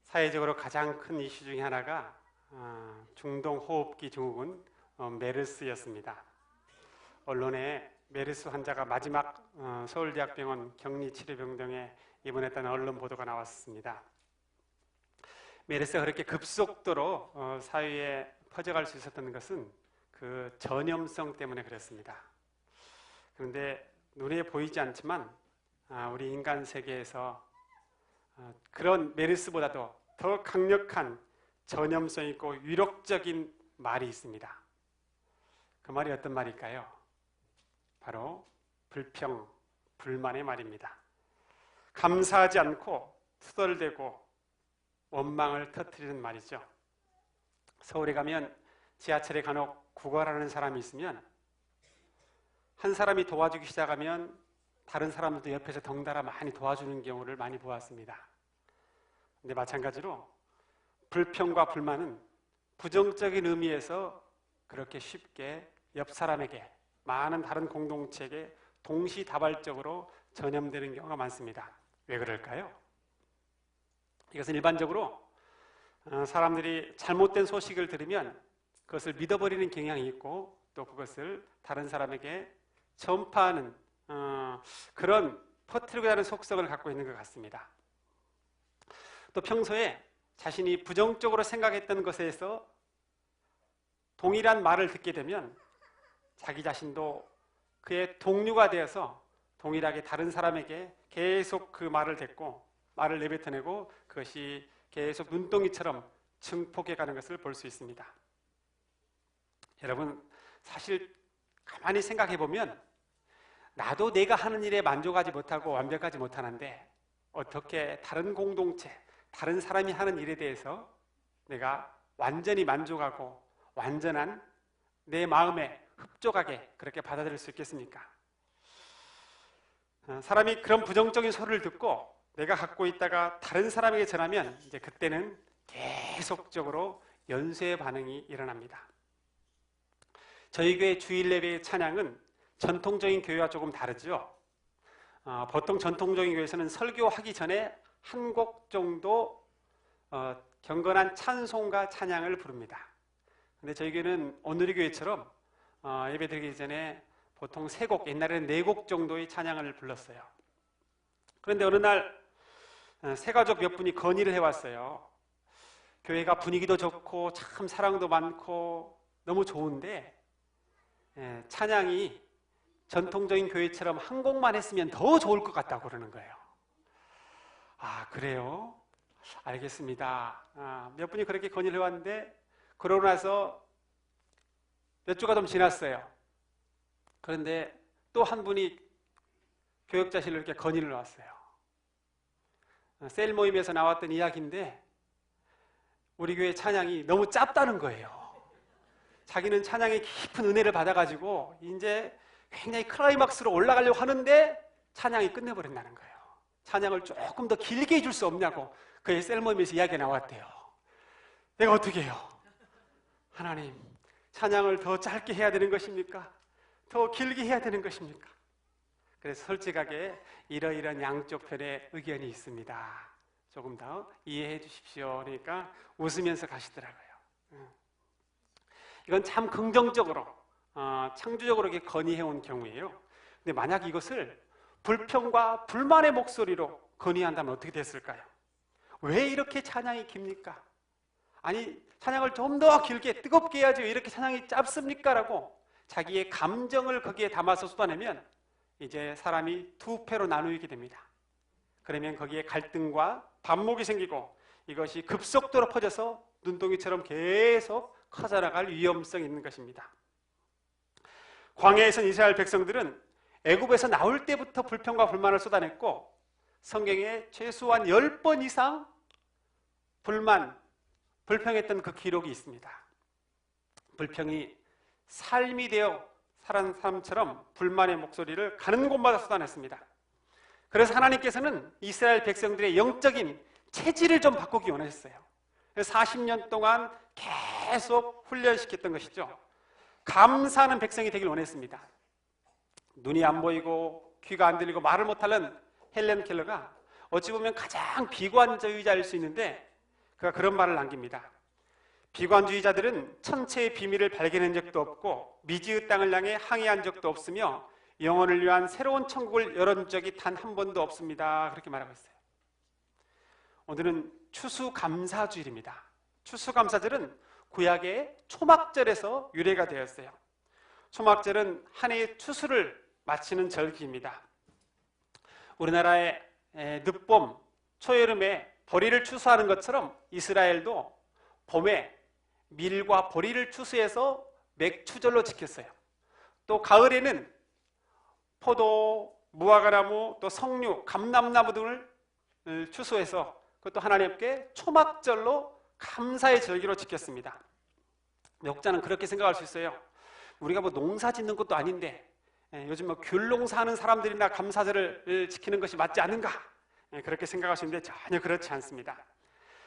사회적으로 가장 큰 이슈 중에 하나가 중동 호흡기 증후군 메르스였습니다. 언론에 메르스 환자가 마지막 서울대학병원 격리치료병동에 입원했다는 언론 보도가 나왔습니다. 메르스가 그렇게 급속도로 사회에 퍼져갈 수 있었던 것은 그 전염성 때문에 그랬습니다. 그런데 눈에 보이지 않지만 우리 인간 세계에서 그런 메르스보다도 더 강력한 전염성 있고 위력적인 말이 있습니다. 그 말이 어떤 말일까요? 바로 불평, 불만의 말입니다. 감사하지 않고 투덜대고 원망을 터뜨리는 말이죠. 서울에 가면 지하철에 간혹 구걸하는 사람이 있으면 한 사람이 도와주기 시작하면 다른 사람들도 옆에서 덩달아 많이 도와주는 경우를 많이 보았습니다. 근데 마찬가지로 불평과 불만은 부정적인 의미에서 그렇게 쉽게 옆 사람에게, 많은 다른 공동체에게 동시다발적으로 전염되는 경우가 많습니다. 왜 그럴까요? 이것은 일반적으로 사람들이 잘못된 소식을 들으면 그것을 믿어버리는 경향이 있고 또 그것을 다른 사람에게 전파하는 그런 퍼뜨리고자 하는 속성을 갖고 있는 것 같습니다. 또 평소에 자신이 부정적으로 생각했던 것에서 동일한 말을 듣게 되면 자기 자신도 그의 동료가 되어서 동일하게 다른 사람에게 계속 그 말을 듣고 말을 내뱉어내고 그것이 계속 눈덩이처럼 증폭해가는 것을 볼 수 있습니다. 여러분, 사실 가만히 생각해 보면 나도 내가 하는 일에 만족하지 못하고 완벽하지 못하는데 어떻게 다른 공동체, 다른 사람이 하는 일에 대해서 내가 완전히 만족하고 완전한 내 마음에 흡족하게 그렇게 받아들일 수 있겠습니까? 사람이 그런 부정적인 소리를 듣고 내가 갖고 있다가 다른 사람에게 전하면 이제 그때는 계속적으로 연쇄 반응이 일어납니다. 저희 교회 주일 예배의 찬양은 전통적인 교회와 조금 다르죠. 보통 전통적인 교회에서는 설교하기 전에 한 곡 정도 경건한 찬송과 찬양을 부릅니다. 근데 저희 교회는 오늘의 교회처럼 예배 드리기 전에 보통 3곡, 옛날에는 4곡 정도의 찬양을 불렀어요. 그런데 어느 날 새가족 몇 분이 건의를 해왔어요. 교회가 분위기도 좋고 참 사랑도 많고 너무 좋은데 찬양이 전통적인 교회처럼 한 곡만 했으면 더 좋을 것 같다고 그러는 거예요. 아, 그래요? 알겠습니다. 몇 분이 그렇게 건의를 해왔는데 그러고 나서 몇 주가 좀 지났어요. 그런데 또 한 분이 교역자실로 이렇게 건의를 놨어요. 셀 모임에서 나왔던 이야기인데 우리 교회 찬양이 너무 짧다는 거예요. 자기는 찬양의 깊은 은혜를 받아가지고 이제 굉장히 클라이막스로 올라가려고 하는데 찬양이 끝내버린다는 거예요. 찬양을 조금 더 길게 해줄 수 없냐고 그의 셀 모임에서 이야기가 나왔대요. 내가 어떻게 해요? 하나님, 찬양을 더 짧게 해야 되는 것입니까? 더 길게 해야 되는 것입니까? 그래서 솔직하게 이러이러한 양쪽 편의 의견이 있습니다. 조금 더 이해해 주십시오. 그러니까 웃으면서 가시더라고요. 이건 참 긍정적으로 창조적으로 이렇게 건의해온 경우예요. 근데 만약 이것을 불평과 불만의 목소리로 건의한다면 어떻게 됐을까요? 왜 이렇게 찬양이 깁니까? 아니, 찬양을 좀 더 길게 뜨겁게 해야지 왜 이렇게 찬양이 짧습니까? 라고 자기의 감정을 거기에 담아서 쏟아내면 이제 사람이 두 패로 나누게 됩니다. 그러면 거기에 갈등과 반목이 생기고 이것이 급속도로 퍼져서 눈덩이처럼 계속 커져나갈 위험성이 있는 것입니다. 광야에선 이스라엘 백성들은 애굽에서 나올 때부터 불평과 불만을 쏟아냈고 성경에 최소한 10번 이상 불평했던 그 기록이 있습니다. 불평이 삶이 되어 살아난 사람처럼 불만의 목소리를 가는 곳마다 쏟아냈습니다. 그래서 하나님께서는 이스라엘 백성들의 영적인 체질을 좀 바꾸기 원하셨어요. 그래서 40년 동안 계속 훈련시켰던 것이죠. 감사하는 백성이 되길 원했습니다. 눈이 안 보이고 귀가 안 들리고 말을 못하는 헬렌 켈러가 어찌 보면 가장 비관주의자일 수 있는데 그가 그런 말을 남깁니다. 비관주의자들은 천체의 비밀을 발견한 적도 없고 미지의 땅을 향해 항해한 적도 없으며 영혼을 위한 새로운 천국을 열어준 적이 단 한 번도 없습니다. 그렇게 말하고 있어요. 오늘은 추수감사주일입니다. 추수감사절은 구약의 초막절에서 유래가 되었어요. 초막절은 한 해의 추수를 마치는 절기입니다. 우리나라의 늦봄, 초여름에 보리를 추수하는 것처럼 이스라엘도 봄에 밀과 보리를 추수해서 맥추절로 지켰어요. 또 가을에는 포도, 무화과나무, 또 석류, 감람나무 등을 추수해서 그것도 하나님께 초막절로 감사의 절기로 지켰습니다. 역자는 그렇게 생각할 수 있어요. 우리가 뭐 농사 짓는 것도 아닌데 요즘 뭐 귤농사 하는 사람들이나 감사절을 지키는 것이 맞지 않은가? 그렇게 생각할 수 있는데 전혀 그렇지 않습니다.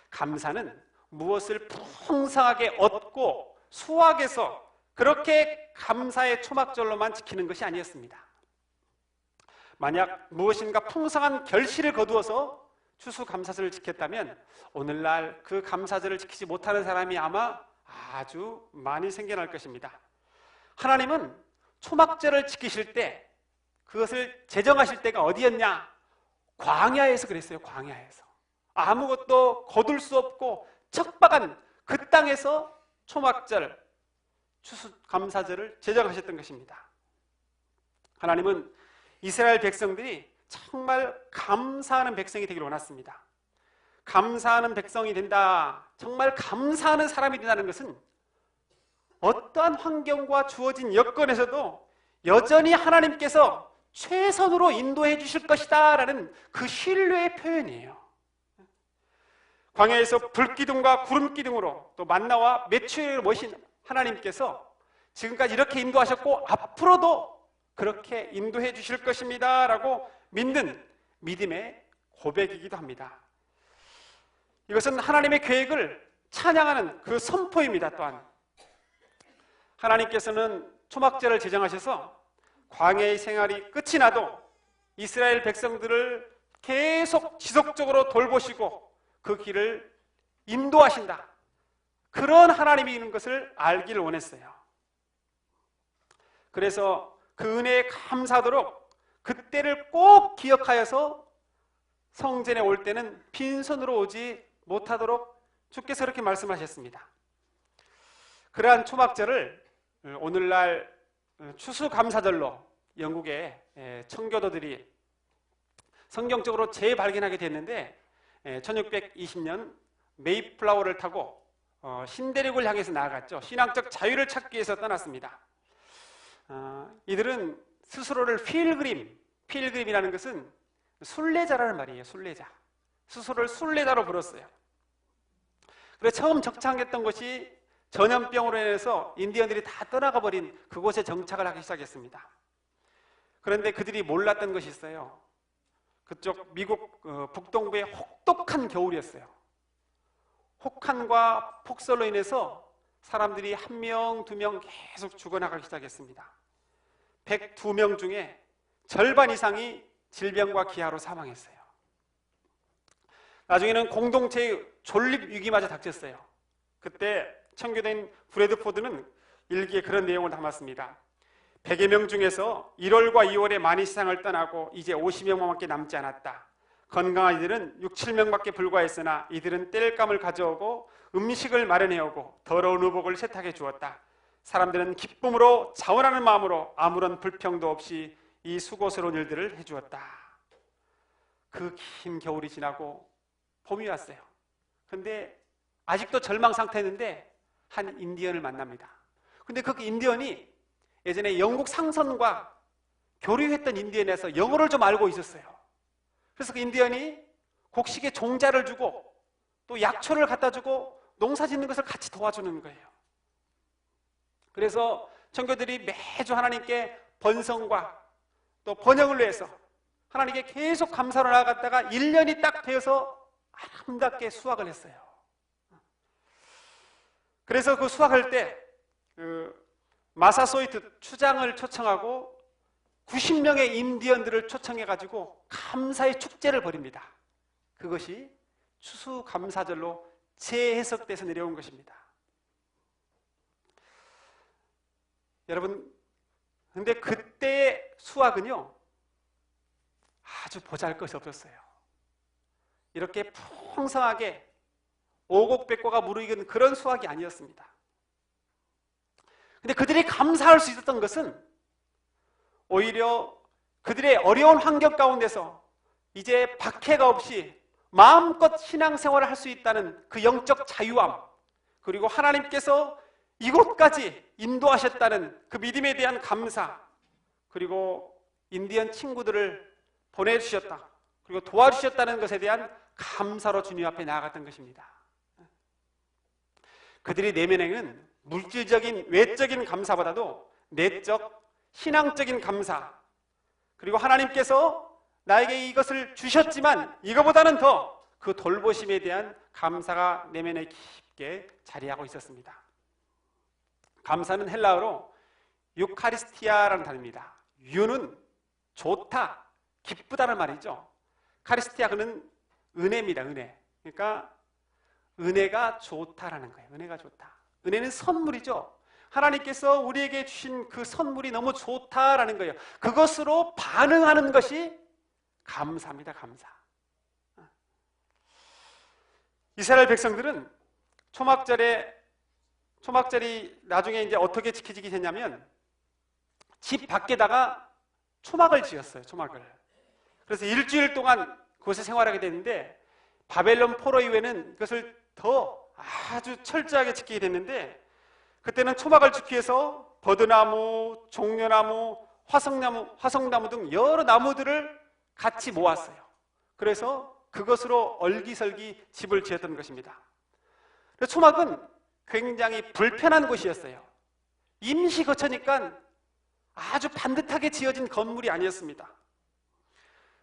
감사는 무엇을 풍성하게 얻고 수확해서 그렇게 감사의 초막절로만 지키는 것이 아니었습니다. 만약 무엇인가 풍성한 결실을 거두어서 추수감사절을 지켰다면 오늘날 그 감사절을 지키지 못하는 사람이 아마 아주 많이 생겨날 것입니다. 하나님은 초막절을 지키실 때 그것을 제정하실 때가 어디였냐? 광야에서 그랬어요. 광야에서. 아무것도 거둘 수 없고 척박한 그 땅에서 초막절, 추수감사절을 제정하셨던 것입니다. 하나님은 이스라엘 백성들이 정말 감사하는 백성이 되기를 원했습니다. 감사하는 백성이 된다, 정말 감사하는 사람이 된다는 것은 어떠한 환경과 주어진 여건에서도 여전히 하나님께서 최선으로 인도해 주실 것이다 라는 그 신뢰의 표현이에요. 광야에서 불기둥과 구름기둥으로 또 만나와 메추리를 모신 하나님께서 지금까지 이렇게 인도하셨고 앞으로도 그렇게 인도해 주실 것입니다 라고 믿는 믿음의 고백이기도 합니다. 이것은 하나님의 계획을 찬양하는 그 선포입니다. 또한 하나님께서는 초막절을 제정하셔서 광야의 생활이 끝이 나도 이스라엘 백성들을 계속 지속적으로 돌보시고 그 길을 인도하신다, 그런 하나님이 있는 것을 알기를 원했어요. 그래서 그 은혜에 감사하도록 그때를 꼭 기억하여서 성전에 올 때는 빈손으로 오지 못하도록 주께서 그렇게 말씀하셨습니다. 그러한 초막절을 오늘날 추수감사절로 영국의 청교도들이 성경적으로 재발견하게 됐는데 1620년 메이플라워를 타고 신대륙을 향해서 나아갔죠. 신앙적 자유를 찾기 위해서 떠났습니다. 이들은 스스로를 필그림이라는 것은 순례자라는 말이에요. 순례자. 스스로를 순례자로 불렀어요. 그래서 처음 정착했던 것이 전염병으로 인해서 인디언들이 다 떠나가 버린 그곳에 정착을 하기 시작했습니다. 그런데 그들이 몰랐던 것이 있어요. 그쪽 미국 북동부의 혹독한 겨울이었어요. 혹한과 폭설로 인해서 사람들이 1명, 2명 계속 죽어나가기 시작했습니다. 102명 중에 절반 이상이 질병과 기아로 사망했어요. 나중에는 공동체의 존립 위기마저 닥쳤어요. 그때 청교도인 브래드포드는 일기에 그런 내용을 담았습니다. 100여 명 중에서 1월과 2월에 많이 세상을 떠나고 이제 50명밖에 남지 않았다. 건강한 이들은 6, 7명밖에 불과했으나 이들은 땔감을 가져오고 음식을 마련해오고 더러운 의복을 세탁해 주었다. 사람들은 기쁨으로 자원하는 마음으로 아무런 불평도 없이 이 수고스러운 일들을 해주었다. 그 긴 겨울이 지나고 봄이 왔어요. 그런데 아직도 절망 상태였는데 한 인디언을 만납니다. 근데 그 인디언이 예전에 영국 상선과 교류했던 인디언에서 영어를 좀 알고 있었어요. 그래서 그 인디언이 곡식에 종자를 주고 또 약초를 갖다 주고 농사 짓는 것을 같이 도와주는 거예요. 그래서 청교들이 매주 하나님께 번성과 또 번영을 위해서 하나님께 계속 감사로 나아갔다가 1년이 딱 되어서 아름답게 수확을 했어요. 그래서 그 수확할 때 마사소이트 추장을 초청하고 90명의 인디언들을 초청해가지고 감사의 축제를 벌입니다. 그것이 추수감사절로 재해석돼서 내려온 것입니다. 여러분, 근데 그때의 수확은요, 아주 보잘것이 없었어요. 이렇게 풍성하게 오곡백과가 무르익은 그런 수확이 아니었습니다. 근데 그들이 감사할 수 있었던 것은 오히려 그들의 어려운 환경 가운데서 이제 박해가 없이 마음껏 신앙생활을 할 수 있다는 그 영적 자유함, 그리고 하나님께서 이곳까지 인도하셨다는 그 믿음에 대한 감사, 그리고 인디언 친구들을 보내주셨다, 그리고 도와주셨다는 것에 대한 감사로 주님 앞에 나아갔던 것입니다. 그들의 내면에는 물질적인 외적인 감사보다도 내적 신앙적인 감사, 그리고 하나님께서 나에게 이것을 주셨지만 이거보다는 더 그 돌보심에 대한 감사가 내면에 깊게 자리하고 있었습니다. 감사는 헬라어로 유카리스티아라는 단어입니다. 유는 좋다, 기쁘다는 말이죠. 카리스티아, 그는 은혜입니다. 은혜. 그러니까 은혜가 좋다라는 거예요. 은혜가 좋다. 은혜는 선물이죠. 하나님께서 우리에게 주신 그 선물이 너무 좋다라는 거예요. 그것으로 반응하는 것이 감사입니다. 감사. 이스라엘 백성들은 초막절이 나중에 이제 어떻게 지켜지게 됐냐면 집 밖에다가 초막을 지었어요. 초막을. 그래서 일주일 동안 그곳에 생활하게 됐는데 바벨론 포로 이후에는 그것을 더 아주 철저하게 지키게 됐는데, 그때는 초막을 지키기 위해서 버드나무, 종려나무, 화성나무 등 여러 나무들을 같이 모았어요. 그래서 그것으로 얼기설기 집을 지었던 것입니다. 초막은 굉장히 불편한 곳이었어요. 임시 거처니까 아주 반듯하게 지어진 건물이 아니었습니다.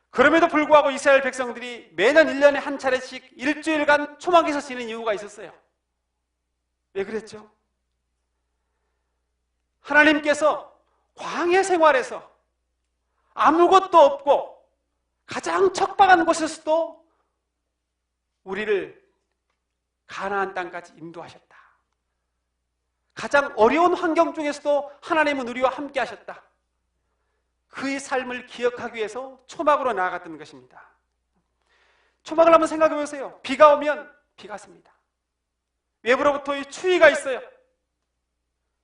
그럼에도 불구하고 이스라엘 백성들이 매년 1년에 한 차례씩 일주일간 초막에서 지내는 이유가 있었어요. 왜 그랬죠? 하나님께서 광야 생활에서 아무것도 없고 가장 척박한 곳에서도 우리를 가나안 땅까지 인도하셨다. 가장 어려운 환경 중에서도 하나님은 우리와 함께 하셨다. 그의 삶을 기억하기 위해서 초막으로 나아갔던 것입니다. 초막을 한번 생각해 보세요. 비가 오면 비가 씁니다. 외부로부터의 추위가 있어요.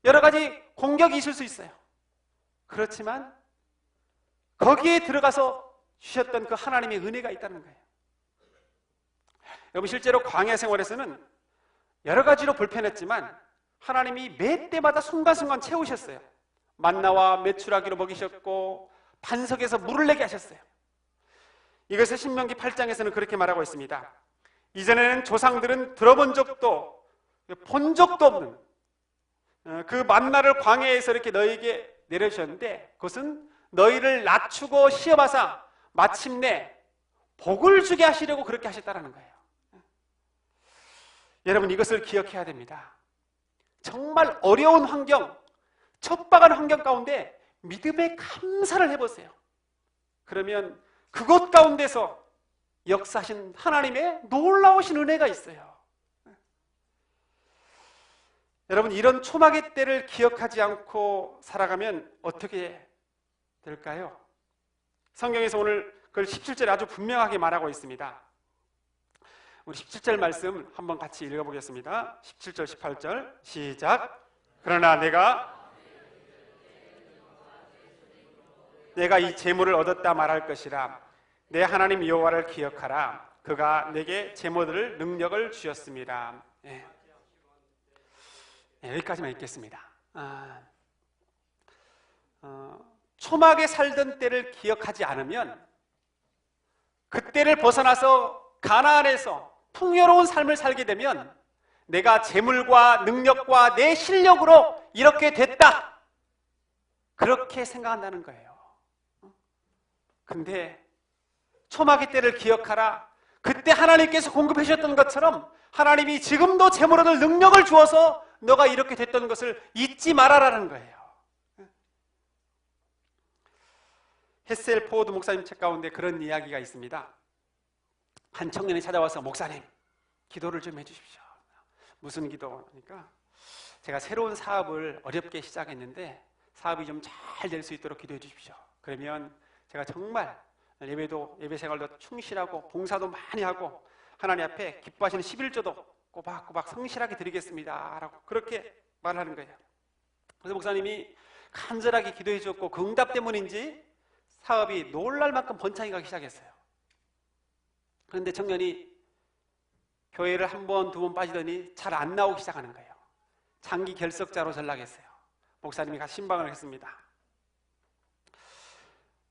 여러 가지 공격이 있을 수 있어요. 그렇지만 거기에 들어가서 주셨던 그 하나님의 은혜가 있다는 거예요. 여러분, 실제로 광야 생활에서는 여러 가지로 불편했지만 하나님이 매 때마다 순간순간 채우셨어요. 만나와 메추라기로 먹이셨고 반석에서 물을 내게 하셨어요. 이것을 신명기 8장에서는 그렇게 말하고 있습니다. 이전에는 조상들은 들어본 적도 본 적도 없는 그 만나를 광야에서 이렇게 너희에게 내려주셨는데, 그것은 너희를 낮추고 시험하사 마침내 복을 주게 하시려고 그렇게 하셨다는 거예요. 여러분, 이것을 기억해야 됩니다. 정말 어려운 환경, 척박한 환경 가운데 믿음의 감사를 해보세요. 그러면 그곳 가운데서 역사하신 하나님의 놀라우신 은혜가 있어요. 여러분, 이런 초막의 때를 기억하지 않고 살아가면 어떻게 될까요? 성경에서 오늘 그걸 17절에 아주 분명하게 말하고 있습니다. 우리 17절 말씀 한번 같이 읽어보겠습니다. 17절, 18절 시작. 그러나 내가 이 제물을 얻었다 말할 것이라. 내 하나님 여호와를 기억하라. 그가 내게 제물을 능력을 주셨습니다. 네. 여기까지만 읽겠습니다. 초막에 살던 때를 기억하지 않으면 그때를 벗어나서 가나안에서 풍요로운 삶을 살게 되면 내가 재물과 능력과 내 실력으로 이렇게 됐다, 그렇게 생각한다는 거예요. 근데 초막의 때를 기억하라. 그때 하나님께서 공급해 주셨던 것처럼 하나님이 지금도 재물 얻을 능력을 주어서 너가 이렇게 됐던 것을 잊지 말아라는 거예요. 헤셀 포워드 목사님 책 가운데 그런 이야기가 있습니다. 한 청년이 찾아와서 목사님, 기도를 좀 해주십시오. 무슨 기도니까 제가 새로운 사업을 어렵게 시작했는데 사업이 좀 잘 될 수 있도록 기도해 주십시오. 그러면 제가 정말 예배 생활도 충실하고 봉사도 많이 하고 하나님 앞에 기뻐하시는 11조도 꼬박꼬박 성실하게 드리겠습니다 라고 그렇게 말하는 거예요. 그래서 목사님이 간절하게 기도해 주었고 그 응답 때문인지 사업이 놀랄 만큼 번창이 가기 시작했어요. 그런데 청년이 교회를 한 번, 두 번 빠지더니 잘 안 나오기 시작하는 거예요. 장기 결석자로 전락했어요. 목사님이 가서 신방을 했습니다.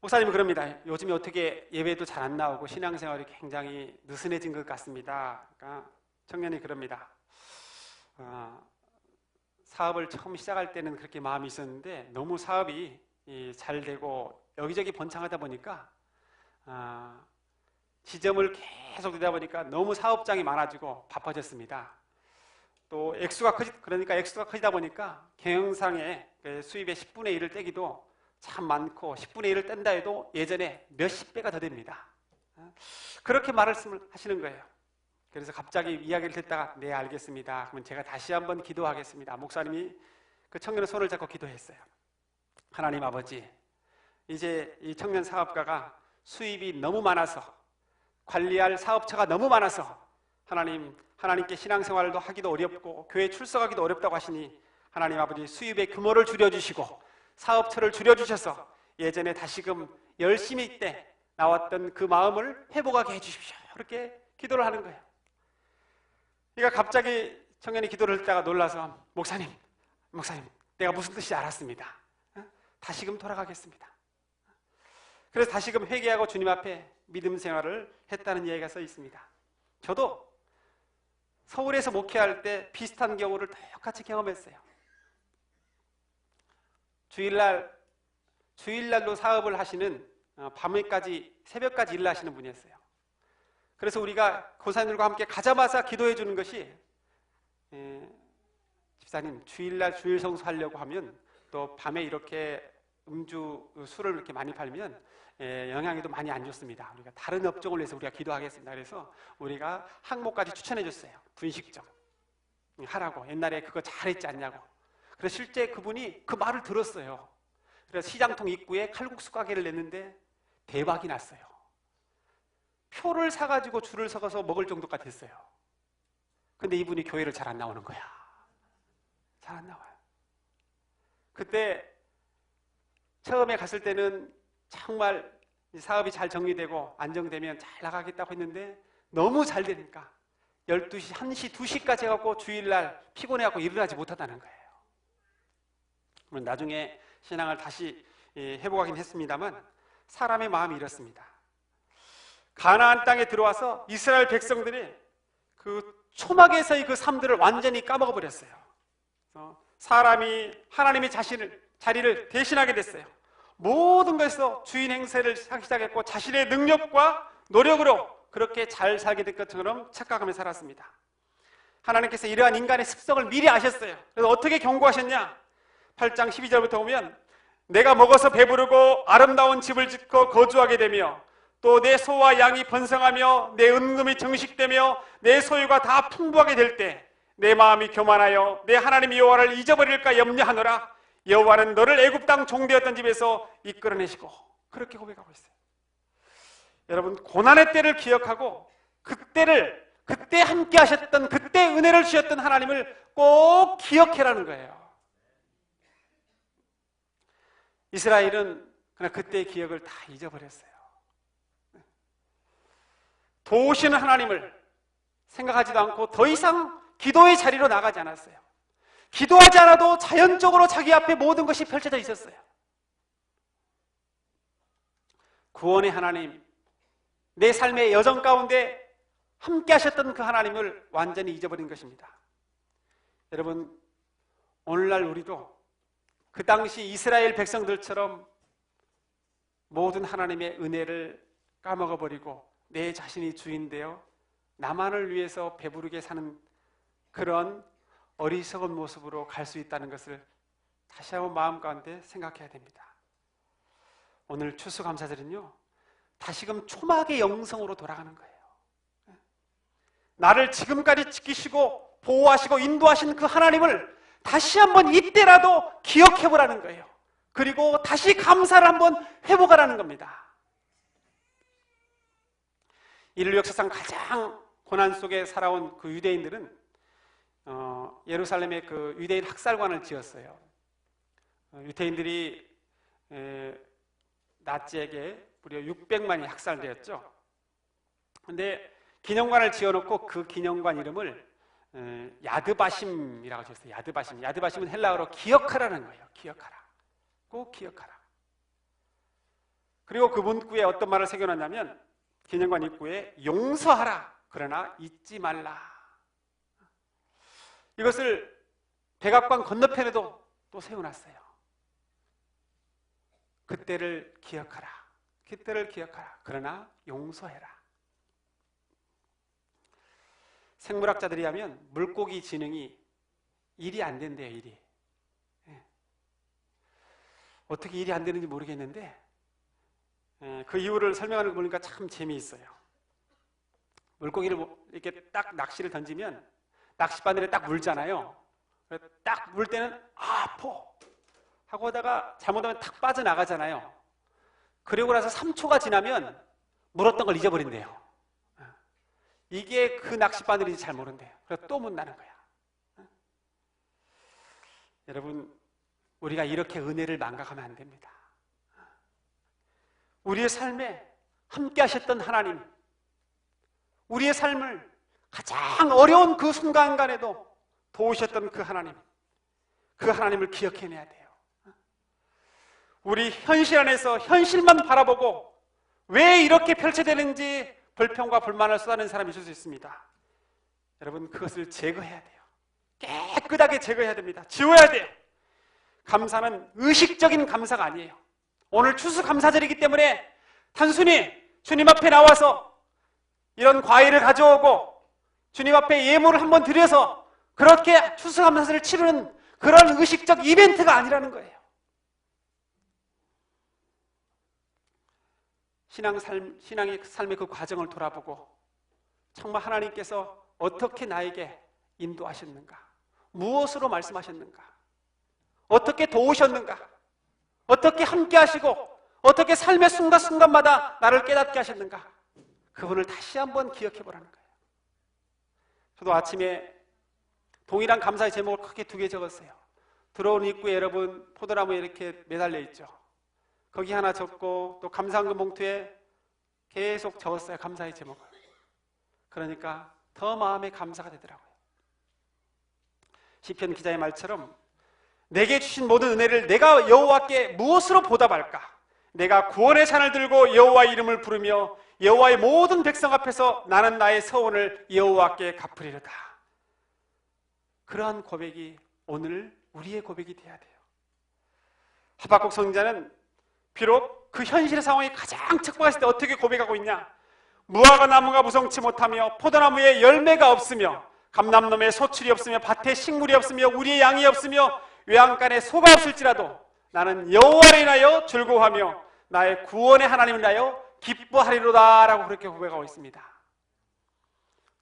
목사님은 그럽니다. 요즘에 어떻게 예배도 잘 안 나오고 신앙생활이 굉장히 느슨해진 것 같습니다. 그러니까 청년이 그럽니다. 사업을 처음 시작할 때는 그렇게 마음이 있었는데 너무 사업이 잘 되고 여기저기 번창하다 보니까 지점을 계속 되다 보니까 너무 사업장이 많아지고 바빠졌습니다. 또 액수가 커지다 보니까 경영상의 수입의 10분의 1을 떼기도 참 많고 10분의 1을 뗀다 해도 예전에 몇십 배가 더 됩니다. 그렇게 말씀을 하시는 거예요. 그래서 갑자기 이야기를 듣다가 네 알겠습니다. 그러면 제가 다시 한번 기도하겠습니다. 목사님이 그 청년의 손을 잡고 기도했어요. 하나님 아버지, 이제 이 청년 사업가가 수입이 너무 많아서 관리할 사업처가 너무 많아서 하나님께 신앙생활도 하기도 어렵고 교회 출석하기도 어렵다고 하시니 하나님 아버지 수입의 규모를 줄여주시고 사업처를 줄여주셔서 예전에 다시금 열심히 때 나왔던 그 마음을 회복하게 해주십시오. 그렇게 기도를 하는 거예요. 그러니까 갑자기 청년이 기도를 했다가 놀라서 목사님 내가 무슨 뜻인지 알았습니다. 다시금 돌아가겠습니다. 그래서 다시금 회개하고 주님 앞에 믿음 생활을 했다는 이야기가 써 있습니다. 저도 서울에서 목회할 때 비슷한 경우를 똑같이 경험했어요. 주일날로 사업을 하시는 밤에까지 새벽까지 일을 하시는 분이었어요. 그래서 우리가 고사님들과 함께 가자마자 기도해 주는 것이 집사님 주일날 주일 성수하려고 하면 또 밤에 이렇게 술을 이렇게 많이 팔면 영향에도 많이 안 좋습니다. 우리가 다른 업종을 위해서 우리가 기도하겠습니다. 그래서 우리가 항목까지 추천해 줬어요. 분식점 하라고. 옛날에 그거 잘했지 않냐고. 그래서 실제 그분이 그 말을 들었어요. 그래서 시장통 입구에 칼국수 가게를 냈는데 대박이 났어요. 표를 사가지고 줄을 서서 먹을 정도까지 됐어요. 근데 이분이 교회를 잘 안 나오는 거야. 잘 안 나와요. 그때 처음에 갔을 때는 정말 사업이 잘 정리되고 안정되면 잘 나가겠다고 했는데 너무 잘 되니까 12시, 1시, 2시까지 해갖고 주일날 피곤해갖고 일어나지 못하다는 거예요. 물론 나중에 신앙을 다시 회복하긴 했습니다만 사람의 마음이 이렇습니다. 가나안 땅에 들어와서 이스라엘 백성들이 그 초막에서의 그 삶들을 완전히 까먹어 버렸어요. 사람이 하나님의 자리를 대신하게 됐어요. 모든 것에서 주인 행세를 하기 시작했고 자신의 능력과 노력으로 그렇게 잘 살게 될 것처럼 착각하며 살았습니다. 하나님께서 이러한 인간의 습성을 미리 아셨어요. 그래서 어떻게 경고하셨냐? 8장 12절부터 보면 내가 먹어서 배부르고 아름다운 집을 짓고 거주하게 되며 또 내 소와 양이 번성하며 내 은금이 정식되며 내 소유가 다 풍부하게 될 때 내 마음이 교만하여 내 하나님 여호와를 잊어버릴까 염려하노라. 여호와는 너를 애굽 땅 종되었던 집에서 이끌어내시고. 그렇게 고백하고 있어요. 여러분, 고난의 때를 기억하고 그때 함께 하셨던, 그때 은혜를 주셨던 하나님을 꼭 기억해라는 거예요. 이스라엘은 그냥 그때의 기억을 다 잊어버렸어요. 도우시는 하나님을 생각하지도 않고 더 이상 기도의 자리로 나가지 않았어요. 기도하지 않아도 자연적으로 자기 앞에 모든 것이 펼쳐져 있었어요. 구원의 하나님, 내 삶의 여정 가운데 함께 하셨던 그 하나님을 완전히 잊어버린 것입니다. 여러분, 오늘날 우리도 그 당시 이스라엘 백성들처럼 모든 하나님의 은혜를 까먹어버리고 내 자신이 주인 되어 나만을 위해서 배부르게 사는 그런 어리석은 모습으로 갈 수 있다는 것을 다시 한번 마음 가운데 생각해야 됩니다. 오늘 추수감사절은요, 다시금 초막의 영성으로 돌아가는 거예요. 나를 지금까지 지키시고 보호하시고 인도하신 그 하나님을 다시 한번 이때라도 기억해 보라는 거예요. 그리고 다시 감사를 한번 회복하라는 겁니다. 인류 역사상 가장 고난 속에 살아온 그 유대인들은 예루살렘에 그 유대인 학살관을 지었어요. 유대인들이 나치에게 무려 600만이 학살되었죠. 그런데 기념관을 지어놓고 그 기념관 이름을 야드바심이라고 지었어요. 야드바심. 야드바심은 헬라어로 기억하라는 거예요. 기억하라. 꼭 기억하라. 그리고 그 문구에 어떤 말을 새겨놨냐면 기념관 입구에 용서하라. 그러나 잊지 말라. 이것을 백악관 건너편에도 또 세워놨어요. 그때를 기억하라. 그때를 기억하라. 그러나 용서해라. 생물학자들이 하면 물고기 지능이 일이 안 된대요. 일이. 어떻게 일이 안 되는지 모르겠는데 그 이유를 설명하는 거 보니까 참 재미있어요. 물고기를 이렇게 딱 낚시를 던지면 낚싯바늘에 딱 물잖아요. 딱 물 때는 아파 하고 하다가 잘못하면 탁 빠져나가잖아요. 그리고 나서 3초가 지나면 물었던 걸 잊어버린대요. 이게 그 낚싯바늘인지 잘 모른대요. 그래서 또 묻나는 거야. 여러분, 우리가 이렇게 은혜를 망각하면 안 됩니다. 우리의 삶에 함께 하셨던 하나님, 우리의 삶을 가장 어려운 그 순간간에도 도우셨던 그 하나님을 기억해내야 돼요. 우리 현실 안에서 현실만 바라보고 왜 이렇게 펼쳐되는지 불평과 불만을 쏟아내는 사람이 있을 수 있습니다. 여러분, 그것을 제거해야 돼요. 깨끗하게 제거해야 됩니다. 지워야 돼요. 감사는 의식적인 감사가 아니에요. 오늘 추수감사절이기 때문에 단순히 주님 앞에 나와서 이런 과일을 가져오고 주님 앞에 예물을 한번 드려서 그렇게 추수감사절을 치르는 그런 의식적 이벤트가 아니라는 거예요. 신앙의 삶의 그 과정을 돌아보고 정말 하나님께서 어떻게 나에게 인도하셨는가, 무엇으로 말씀하셨는가, 어떻게 도우셨는가, 어떻게 함께 하시고 어떻게 삶의 순간순간마다 나를 깨닫게 하셨는가, 그분을 다시 한번 기억해 보라는 거예요. 저도 아침에 동일한 감사의 제목을 크게 2개 적었어요. 들어온 입구에 여러분 포도나무에 이렇게 매달려 있죠. 거기 하나 적고 또 감사한금 봉투에 계속 적었어요. 감사의 제목을. 그러니까 더 마음에 감사가 되더라고요. 시편 기자의 말처럼 내게 주신 모든 은혜를 내가 여호와께 무엇으로 보답할까? 내가 구원의 잔을 들고 여호와의 이름을 부르며 여호와의 모든 백성 앞에서 나는 나의 서원을 여호와께 갚으리로다. 그러한 고백이 오늘 우리의 고백이 돼야 돼요. 하박국 선지자는 비록 그 현실의 상황이 가장 척박했을 때 어떻게 고백하고 있냐? 무화과 나무가 무성치 못하며 포도나무에 열매가 없으며 감람나무에 소출이 없으며 밭에 식물이 없으며 우리의 양이 없으며 외양간에 소가 없을지라도 나는 여호와를 인하여 즐거워하며 나의 구원의 하나님을 인하여 기뻐하리로다 라고 그렇게 고백하고 있습니다.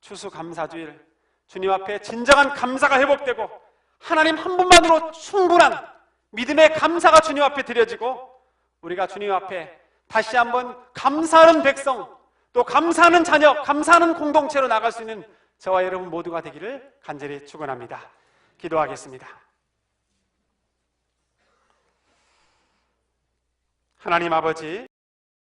추수감사주일, 주님 앞에 진정한 감사가 회복되고 하나님 한 분만으로 충분한 믿음의 감사가 주님 앞에 드려지고 우리가 주님 앞에 다시 한번 감사하는 백성, 또 감사하는 자녀, 감사하는 공동체로 나갈 수 있는 저와 여러분 모두가 되기를 간절히 축원합니다. 기도하겠습니다. 하나님 아버지,